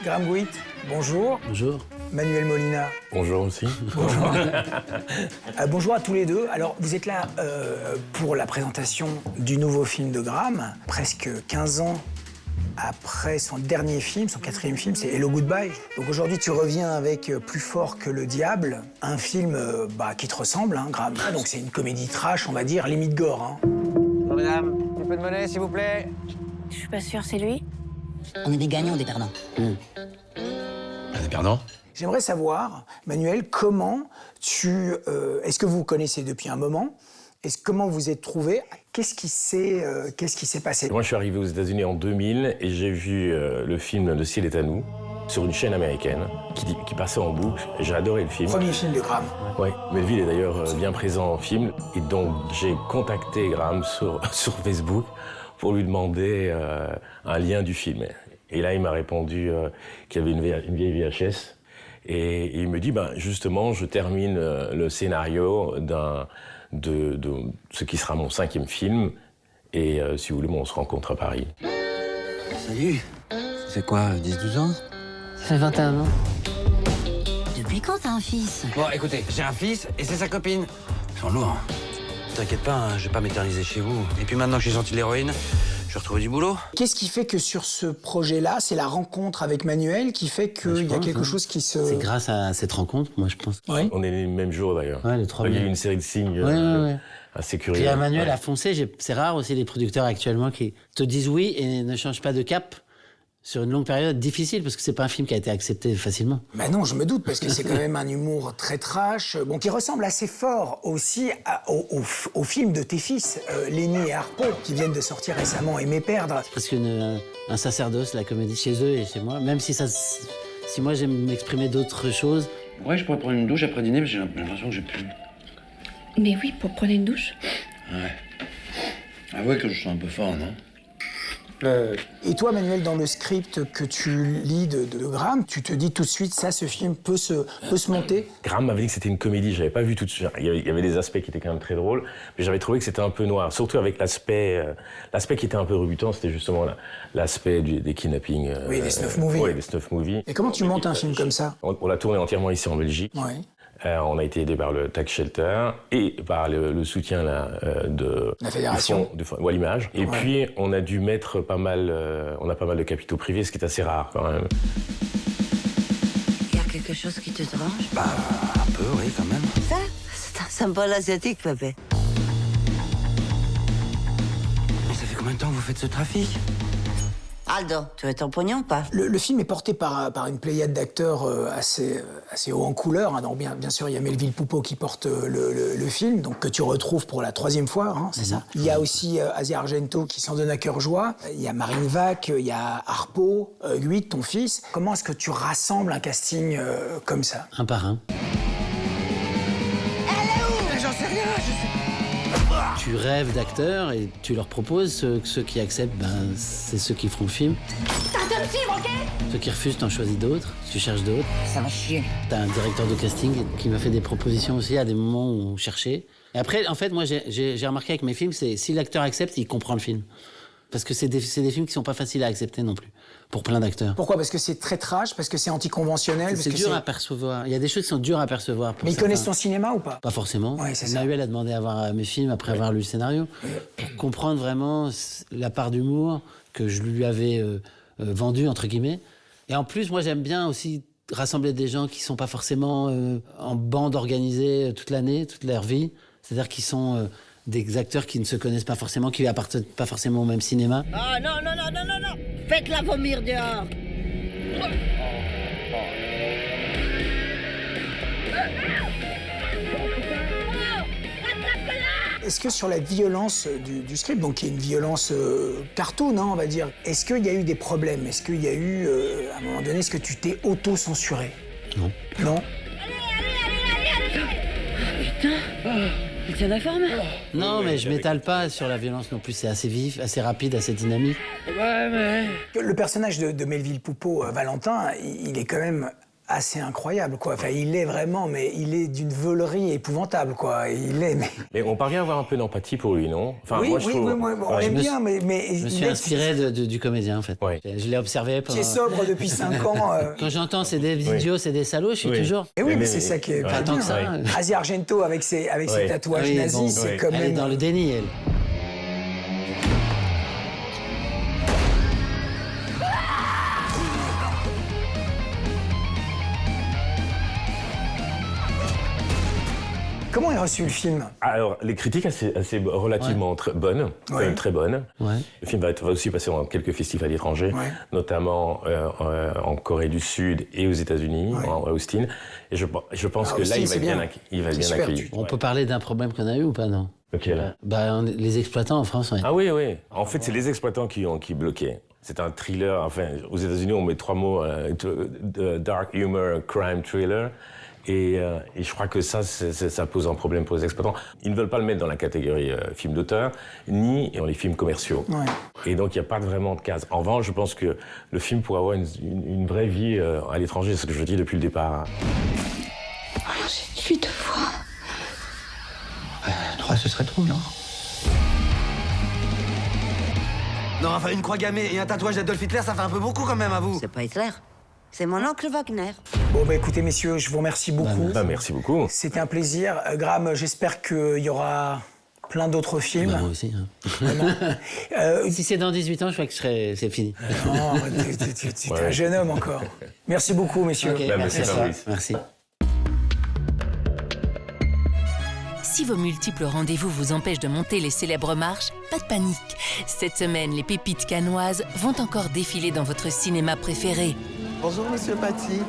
Graham Witt, bonjour. Bonjour. Manuel Molina. Bonjour aussi. Bonjour. Bonjour à tous les deux. Alors, vous êtes là pour la présentation du nouveau film de Graham, presque 15 ans après son dernier film, son quatrième film, c'est Hello Goodbye. Donc aujourd'hui, tu reviens avec Plus fort que le diable, un film qui te ressemble, hein, Graham. Donc c'est une comédie trash, on va dire, limite gore. Hein. Bonjour mesdames, un petit peu de monnaie s'il vous plaît. Je suis pas sûre, c'est lui. On est des gagnants, des perdants. Des perdants. J'aimerais savoir, Manuel, comment est-ce que vous vous connaissez depuis un moment? Comment vous êtes trouvés? Qu'est-ce qui s'est passé? Moi, je suis arrivé aux États-Unis en 2000 et j'ai vu le film Le ciel est à nous sur une chaîne américaine qui passait en boucle. Et j'ai adoré le film. Premier film de Graham. Oui, Melville est d'ailleurs bien présent en film. Et donc, j'ai contacté Graham sur Facebook pour lui demander un lien du film. Et là, il m'a répondu qu'il y avait une vieille VHS. Et il me dit, justement, je termine le scénario de ce qui sera mon 5e film. Et si vous voulez, on se rencontre à Paris. Salut. Ça fait quoi, 10-12 ans? Ça fait 21 ans. Depuis quand t'as un fils? Bon, écoutez, j'ai un fils et c'est sa copine. Ils sont lourds. T'inquiète pas, hein, je vais pas m'éterniser chez vous. Et puis maintenant que j'ai sorti de l'héroïne, je vais retrouver du boulot. Qu'est-ce qui fait que sur ce projet-là, c'est la rencontre avec Manuel qui fait qu'il y a quelque chose qui se... C'est grâce à cette rencontre, moi, je pense. Oui. On est les mêmes jours, d'ailleurs. Ouais, les 3 Il y a eu mai. une série de signes Ouais. assez curieux. Puis Emmanuel Ouais. a foncé. C'est rare aussi les producteurs actuellement qui te disent oui et ne changent pas de cap sur une longue période difficile parce que c'est pas un film qui a été accepté facilement. Ben non, je me doute, parce que c'est quand même un humour très trash, qui ressemble assez fort aussi au film de tes fils, Lenny et Harpo, qui viennent de sortir récemment, Aimer perdre. C'est presque un sacerdoce, la comédie chez eux et chez moi. Même si moi j'aime m'exprimer d'autres choses. Ouais, je pourrais prendre une douche après dîner, mais j'ai l'impression que j'ai plus. Mais oui, pour prendre une douche. Ouais. Avouez que je suis un peu fort, non? Et toi, Manuel, dans le script que tu lis de Graham, tu te dis tout de suite, ce film peut se monter? Graham m'avait dit que c'était une comédie, j'avais pas vu tout de suite. Il y avait des aspects qui étaient quand même très drôles, mais j'avais trouvé que c'était un peu noir, surtout avec l'aspect qui était un peu rebutant, c'était justement l'aspect des kidnappings. Oui, des snuff movies. Oui, des snuff movies. Et comment tu montes un film comme ça? On l'a tourné entièrement ici en Belgique. Ouais. On a été aidé par le Tax Shelter et par le soutien de La fédération. du fonds Wallimage. Et puis on a dû mettre pas mal de capitaux privés, ce qui est assez rare quand même. Y a quelque chose qui te dérange? Un peu, oui, quand même. Ça? C'est un symbole asiatique, papa. Mais ça fait combien de temps que vous faites ce trafic? Aldo, tu veux ton pognon ou pas? Le film est porté par une pléiade d'acteurs assez haut en couleur. Hein. Donc bien sûr, il y a Melville Poupeau qui porte le film, donc que tu retrouves pour la 3e fois, hein, c'est ça. Il y a aussi Asia Argento qui s'en donne à cœur joie. Il y a Marine Vac, il y a Harpo, Witt, ton fils. Comment est-ce que tu rassembles un casting comme ça? Un par un. J'en sais rien, Tu rêves d'acteurs et tu leur proposes. Ceux qui acceptent, c'est ceux qui feront le film. Ceux qui refusent, t'en choisis d'autres. Tu cherches d'autres. Ça va chier. T'as un directeur de casting qui m'a fait des propositions aussi à des moments où on cherchait. Et après, en fait, moi, j'ai remarqué avec mes films, c'est si l'acteur accepte, il comprend le film. Parce que c'est des films qui sont pas faciles à accepter non plus, pour plein d'acteurs. Pourquoi? Parce que c'est très trash, parce que c'est anticonventionnel, parce C'est que dur à percevoir. Il y a des choses qui sont dures à percevoir. Pour Mais ils certains. connaissent ton cinéma ou pas? Pas forcément. Ouais, c'est ça. Manuel a demandé à voir mes films après avoir lu le scénario, pour comprendre vraiment la part d'humour que je lui avais vendue, entre guillemets. Et en plus, moi, j'aime bien aussi rassembler des gens qui sont pas forcément en bande organisée toute l'année, toute leur vie. C'est-à-dire qu'ils sont des acteurs qui ne se connaissent pas forcément, qui appartiennent pas forcément au même cinéma. Oh non. Faites-la vomir dehors. Est-ce que sur la violence du script, donc qui est une violence cartoon, hein, on va dire, est-ce qu'il y a eu des problèmes? Est-ce qu'il y a eu, à un moment donné, est-ce que tu t'es auto-censuré? Non. Non? Il tient la forme. Non, mais je m'étale pas sur la violence non plus. C'est assez vif, assez rapide, assez dynamique. Le personnage de Melville Poupeau, Valentin, il est quand même assez incroyable, quoi. Enfin, il est vraiment, mais il est d'une veulerie épouvantable, quoi. Mais on parvient à avoir un peu d'empathie pour lui, non? Enfin, oui, moi, je trouve... on aime bien, mais Je me suis inspiré du comédien, en fait. Ouais. Je l'ai observé pendant... qui est sobre depuis 5 ans. Quand j'entends c'est des idiots, c'est des salauds, je suis toujours... Et oui, mais c'est ça qui est Pas tant que ça. bien. Asia Argento, avec ses tatouages Oui, nazis, bon, c'est quand Elle est même... dans le déni, elle. Comment est reçu le film? Alors, les critiques assez relativement bonnes, Ouais. très bonnes. Ouais. Le film va aussi passer dans quelques festivals étrangers, notamment en Corée du Sud et aux États-Unis, à Austin. Et je pense que là, Austin, il va être bien super, accueilli. On peut parler d'un problème qu'on a eu ou pas, non? Lequel? Les exploitants en France, oui. Ah oui, oui. En fait, c'est les exploitants qui bloquaient. C'est un thriller, enfin, aux États-Unis, on met 3 mots, dark humor, crime thriller. Et je crois que ça pose un problème pour les exploitants. Ils ne veulent pas le mettre dans la catégorie film d'auteur, ni dans les films commerciaux. Ouais. Et donc, il n'y a pas vraiment de case. En revanche, je pense que le film pourrait avoir une vraie vie à l'étranger, c'est ce que je dis depuis le départ. J'ai dû te voir. 3, ce serait trop, non? Non, enfin, une croix gammée et un tatouage d'Adolf Hitler, ça fait un peu beaucoup quand même à vous. C'est pas Hitler. C'est mon oncle Wagner. Bon, bah écoutez, messieurs, je vous remercie beaucoup. Merci beaucoup. C'était un plaisir. Graham, j'espère qu'il y aura plein d'autres films. Bah, moi aussi. Si c'est dans 18 ans, je crois que c'est fini. Non, tu es un jeune homme encore. Merci beaucoup, messieurs. Ok, merci, Fabrice. Merci. Si vos multiples rendez-vous vous empêchent de monter les célèbres marches, pas de panique. Cette semaine, les pépites cannoises vont encore défiler dans votre cinéma préféré. Bonjour, monsieur Paty.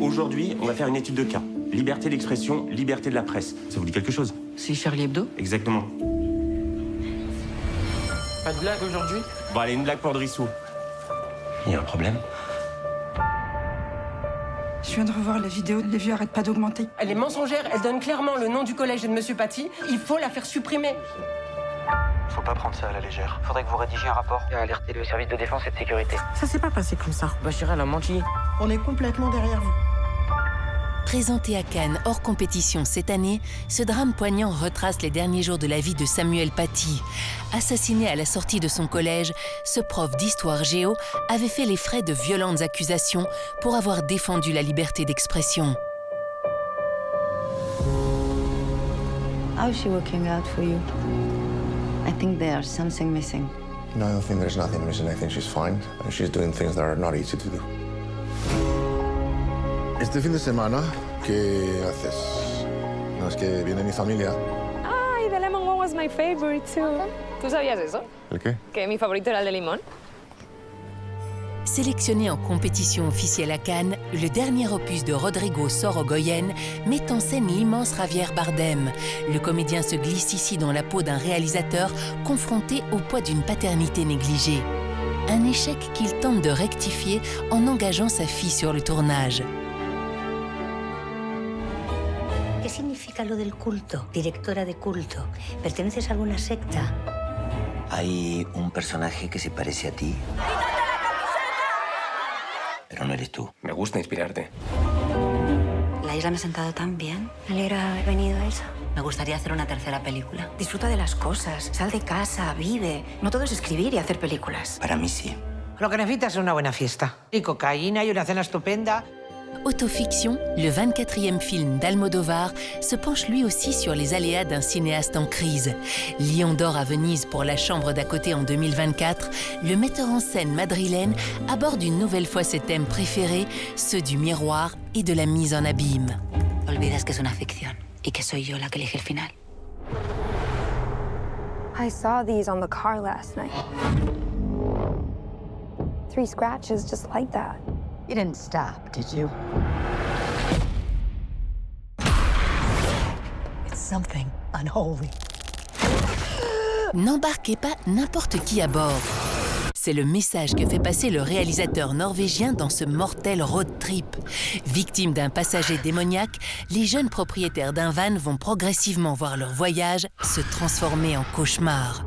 Aujourd'hui, on va faire une étude de cas. Liberté d'expression, liberté de la presse. Ça vous dit quelque chose? C'est Charlie Hebdo? Exactement. Pas de blague aujourd'hui? Bon, allez, une blague pour Drissou. Il y a un problème? Je viens de revoir la vidéo, les vues arrêtent pas d'augmenter. Elle est mensongère, elle donne clairement le nom du collège et de monsieur Paty. Il faut la faire supprimer. Faut pas prendre ça à la légère. Faudrait que vous rédigiez un rapport et alerter le service de défense et de sécurité. Ça s'est pas passé comme ça. Bachir, elle a menti. On est complètement derrière vous. Présenté à Cannes hors compétition cette année, ce drame poignant retrace les derniers jours de la vie de Samuel Paty. Assassiné à la sortie de son collège, ce prof d'histoire géo avait fait les frais de violentes accusations pour avoir défendu la liberté d'expression. How is she working out for you? I think there's something missing. No, I don't think there's nothing missing. I think she's fine. And she's doing things that are not easy to do. Este fin de semana, ¿qué haces? No, es que viene mi familia. Ay, the lemon one was my favorite too. ¿Tú sabías eso? ¿El qué? Que mi favorito era el de limón. Sélectionné en compétition officielle à Cannes, le dernier opus de Rodrigo Sorogoyen met en scène l'immense Javier Bardem. Le comédien se glisse ici dans la peau d'un réalisateur confronté au poids d'une paternité négligée. Un échec qu'il tente de rectifier en engageant sa fille sur le tournage. ¿Qué significa lo del culto? Directora de culto. ¿Perteneces a alguna secta? Hay un personaje que se parece a ti. Pero no eres tú. Me gusta inspirarte. La isla me ha sentado tan bien. Me alegra haber venido a esa. Me gustaría hacer una tercera película. Disfruta de las cosas, sal de casa, vive. No todo es escribir y hacer películas. Para mí sí. Lo que necesitas es una buena fiesta. Y cocaína y una cena estupenda. Autofiction, le 24e film d'Almodovar, se penche lui aussi sur les aléas d'un cinéaste en crise. Lion d'or à Venise pour La chambre d'à côté en 2024, le metteur en scène madrilène aborde une nouvelle fois ses thèmes préférés, ceux du miroir et de la mise en abîme. Olvidas que es una ficción y que soy yo la que elige el final. I saw these on the car last night. 3 scratches just like that. You didn't stop, did you? It's something unholy. N'embarquez pas n'importe qui à bord. C'est le message que fait passer le réalisateur norvégien dans ce mortel road trip. Victimes d'un passager démoniaque, les jeunes propriétaires d'un van vont progressivement voir leur voyage se transformer en cauchemar.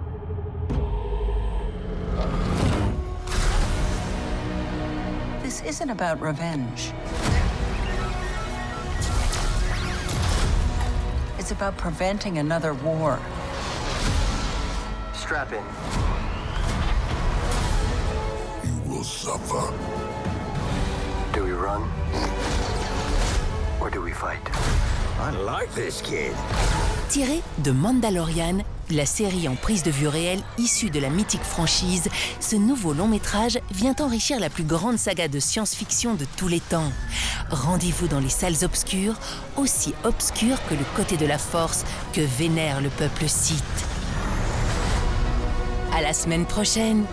This isn't about revenge. It's about preventing another war. Strap in. You will suffer. Do we run? Or do we fight? I like this kid. Tiré de Mandalorian, la série en prise de vue réelle issue de la mythique franchise, ce nouveau long-métrage vient enrichir la plus grande saga de science-fiction de tous les temps. Rendez-vous dans les salles obscures, aussi obscures que le côté de la Force que vénère le peuple Sith. À la semaine prochaine.